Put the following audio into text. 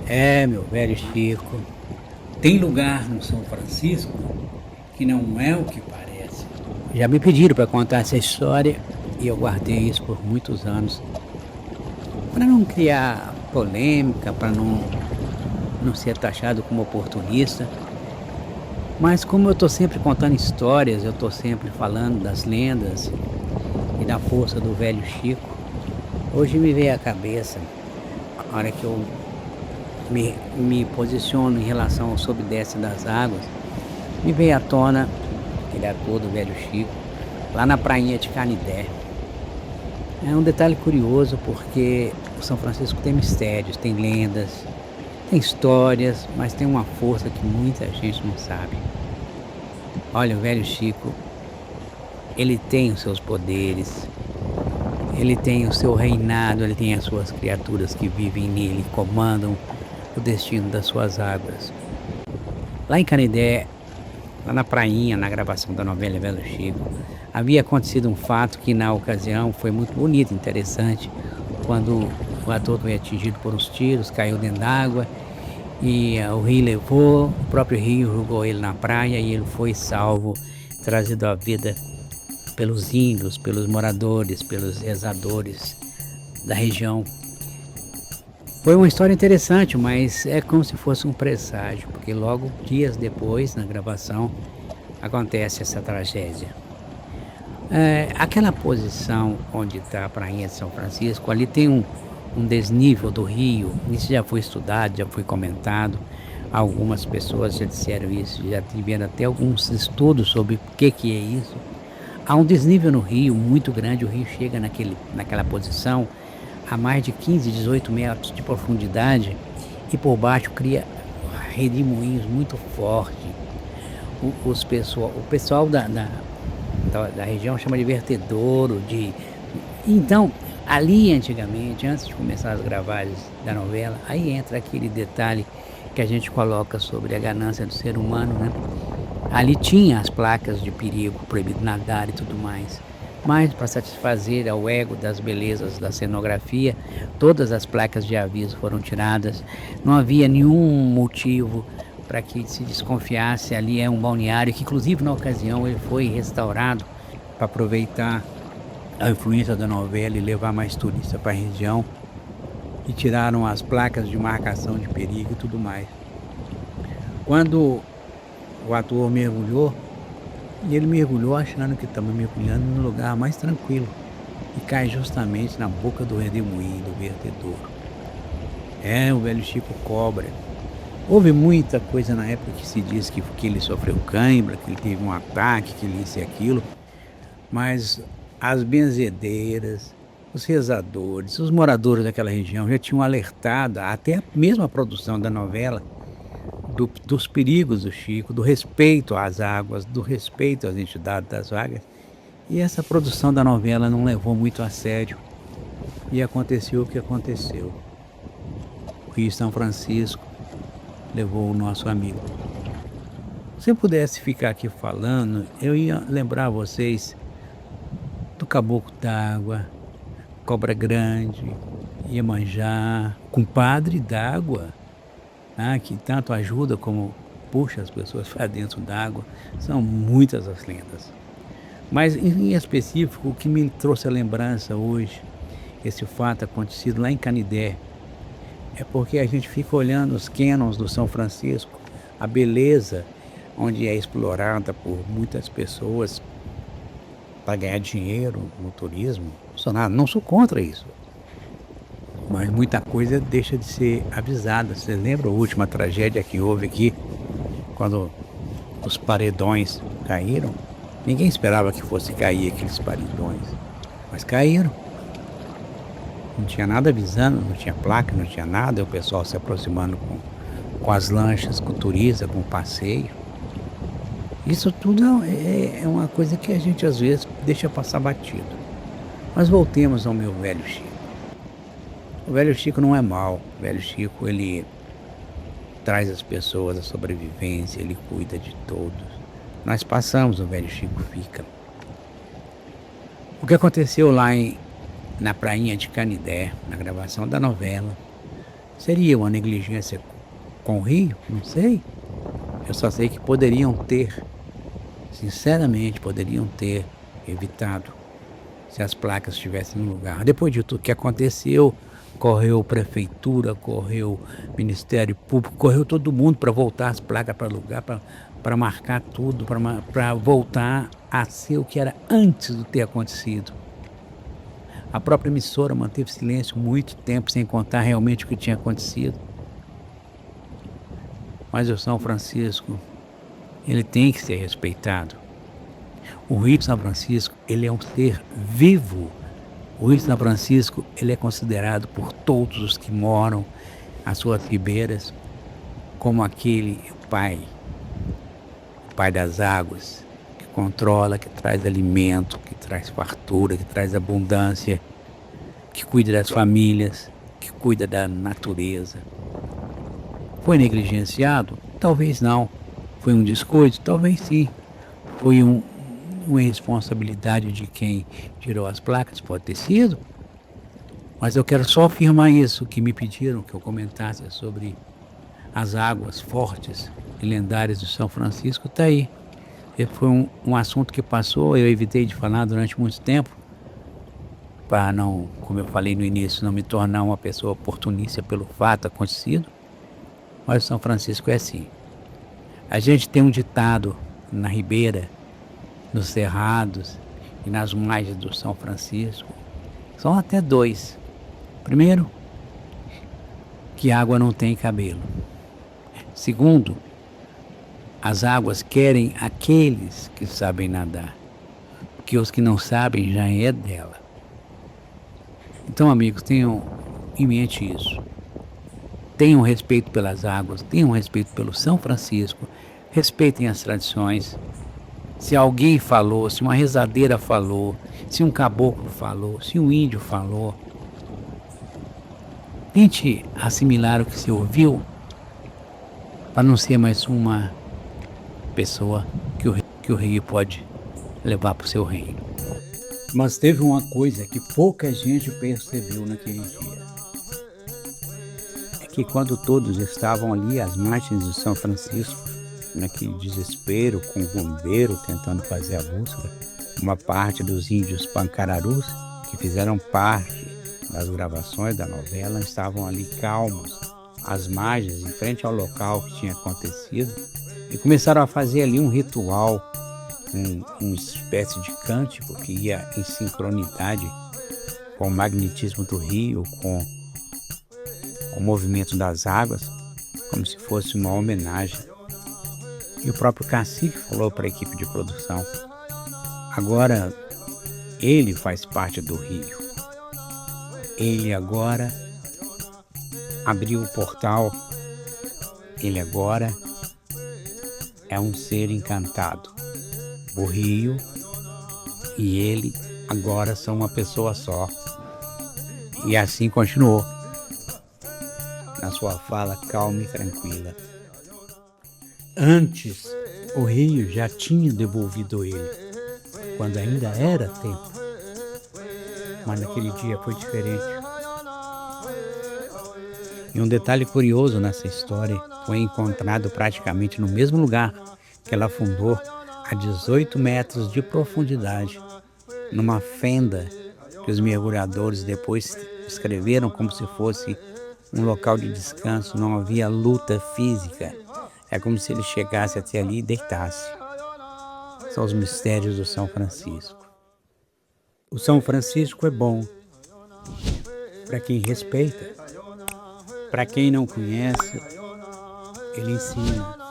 É, meu velho Chico, tem lugar no São Francisco que não é o que parece. Já me pediram para contar essa história e eu guardei isso por muitos anos para não criar polêmica, para não ser taxado como oportunista. Mas como eu estou sempre contando histórias, eu estou sempre falando das lendas e da força do velho Chico, hoje me veio à cabeça, a hora que eu me posiciono em relação ao sobe e desce das águas, me veio à tona aquele ator do velho Chico, lá na prainha de Canidé. É um detalhe curioso porque o São Francisco tem mistérios, tem lendas, tem histórias, mas tem uma força que muita gente não sabe. Olha, o velho Chico, ele tem os seus poderes, ele tem o seu reinado, ele tem as suas criaturas que vivem nele, comandam o destino das suas águas. Lá em Canidé, lá na prainha, na gravação da novela Velho Chico, havia acontecido um fato que na ocasião foi muito bonito, interessante, quando o ator foi atingido por uns tiros, caiu dentro d'água e o rio levou, o próprio rio jogou ele na praia e ele foi salvo, trazido à vida pelos índios, pelos moradores, pelos rezadores da região. Foi uma história interessante, mas é como se fosse um presságio, porque logo dias depois, na gravação, acontece essa tragédia. Aquela posição onde está a prainha de São Francisco, ali tem um desnível do rio, isso já foi estudado, já foi comentado, algumas pessoas já disseram isso, já tiveram até alguns estudos sobre o que é isso. Há um desnível no rio muito grande, o rio chega naquela posição a mais de 15, 18 metros de profundidade e por baixo cria redemoinhos muito fortes. O pessoal da região chama de vertedouro. Então, ali antigamente, antes de começar as gravagens da novela, aí entra aquele detalhe que a gente coloca sobre a ganância do ser humano, né? Ali tinha as placas de perigo, proibido nadar e tudo mais. Mas para satisfazer ao ego das belezas da cenografia, todas as placas de aviso foram tiradas. Não havia nenhum motivo para que se desconfiasse. Ali é um balneário que, inclusive, na ocasião, ele foi restaurado para aproveitar a influência da novela e levar mais turistas para a região. E tiraram as placas de marcação de perigo e tudo mais. Quando o ator mergulhou, e ele mergulhou achando que estava mergulhando no lugar mais tranquilo e cai justamente na boca do redemoinho, do vertedouro. O velho Chico cobra. Houve muita coisa na época que se diz que ele sofreu cãibra, que ele teve um ataque, que ele isso e aquilo, mas as benzedeiras, os rezadores, os moradores daquela região já tinham alertado, até mesmo a produção da novela, dos perigos do Chico, do respeito às águas, do respeito às entidades das águas. E essa produção da novela não levou muito a sério. E aconteceu o que aconteceu. O Rio São Francisco levou o nosso amigo. Se eu pudesse ficar aqui falando, eu ia lembrar vocês do Caboclo d'Água, Cobra Grande, Iemanjá, Compadre d'Água, que tanto ajuda como puxa as pessoas para dentro d'água. São muitas as lendas. Mas em específico, o que me trouxe a lembrança hoje, esse fato acontecido lá em Canidé, é porque a gente fica olhando os cânions do São Francisco, a beleza onde é explorada por muitas pessoas para ganhar dinheiro no turismo. Não sou contra isso. Mas muita coisa deixa de ser avisada. Você lembra a última tragédia que houve aqui, quando os paredões caíram? Ninguém esperava que fosse cair aqueles paredões, mas caíram. Não tinha nada avisando, não tinha placa, não tinha nada. O pessoal se aproximando com as lanchas, com o turista, com o passeio. Isso tudo é uma coisa que a gente às vezes deixa passar batido. Mas voltemos ao meu velho Chico. O velho Chico não é mau. O velho Chico, ele traz às pessoas a sobrevivência, ele cuida de todos. Nós passamos, o velho Chico fica. O que aconteceu lá na prainha de Canidé, na gravação da novela, Seria uma negligência com o rio? Não sei. Eu só sei que poderiam ter, sinceramente, poderiam ter evitado se as placas estivessem no lugar. Depois de tudo que aconteceu, correu prefeitura, correu Ministério Público, correu todo mundo para voltar as placas para lugar, para marcar tudo, para voltar a ser o que era antes de ter acontecido. A própria emissora manteve silêncio muito tempo sem contar realmente o que tinha acontecido. Mas o São Francisco, ele tem que ser respeitado. O Rio de São Francisco, ele é um ser vivo. O Rio de São Francisco, ele é considerado por todos os que moram às suas ribeiras como aquele pai, o pai das águas, que controla, que traz alimento, que traz fartura, que traz abundância, que cuida das famílias, que cuida da natureza. Foi negligenciado? Talvez não. Foi um descuido? Talvez sim. Foi uma irresponsabilidade de quem tirou as placas? Pode ter sido. Mas eu quero só afirmar isso, que me pediram que eu comentasse sobre as águas fortes e lendárias de São Francisco. Está aí. Foi um assunto que passou, eu evitei de falar durante muito tempo, para não, como eu falei no início, não me tornar uma pessoa oportunista pelo fato acontecido. Mas São Francisco é assim. A gente tem um ditado na ribeira, nos cerrados e nas margens do São Francisco. São até dois. Primeiro, que água não tem cabelo. Segundo, as águas querem aqueles que sabem nadar, porque os que não sabem já é dela. Então, amigos, tenham em mente isso. Tenham respeito pelas águas, tenham respeito pelo São Francisco, respeitem as tradições. Se alguém falou, se uma rezadeira falou, se um caboclo falou, se um índio falou, tente assimilar o que você ouviu, para não ser mais uma pessoa que o rei pode levar para o seu reino. Mas teve uma coisa que pouca gente percebeu naquele dia. Que quando todos estavam ali às margens do São Francisco, naquele desespero, com o bombeiro tentando fazer a busca, uma parte dos índios pancararus, que fizeram parte das gravações da novela, estavam ali calmos, às margens, em frente ao local que tinha acontecido, e começaram a fazer ali um ritual, uma espécie de cântico que ia em sincronidade com o magnetismo do rio, com o movimento das águas, como se fosse uma homenagem. E o próprio cacique falou para a equipe de produção: agora ele faz parte do rio. Ele agora abriu o portal. Ele agora é um ser encantado. O rio e ele agora são uma pessoa só. E assim continuou, na sua fala calma e tranquila. Antes, o rio já tinha devolvido ele, quando ainda era tempo. Mas naquele dia foi diferente. E um detalhe curioso nessa história foi encontrado praticamente no mesmo lugar que ela afundou, a 18 metros de profundidade, numa fenda que os mergulhadores depois escreveram como se fosse um local de descanso. Não havia luta física. É como se ele chegasse até ali e deitasse. São os mistérios do São Francisco. O São Francisco é bom para quem respeita. Para quem não conhece, ele ensina.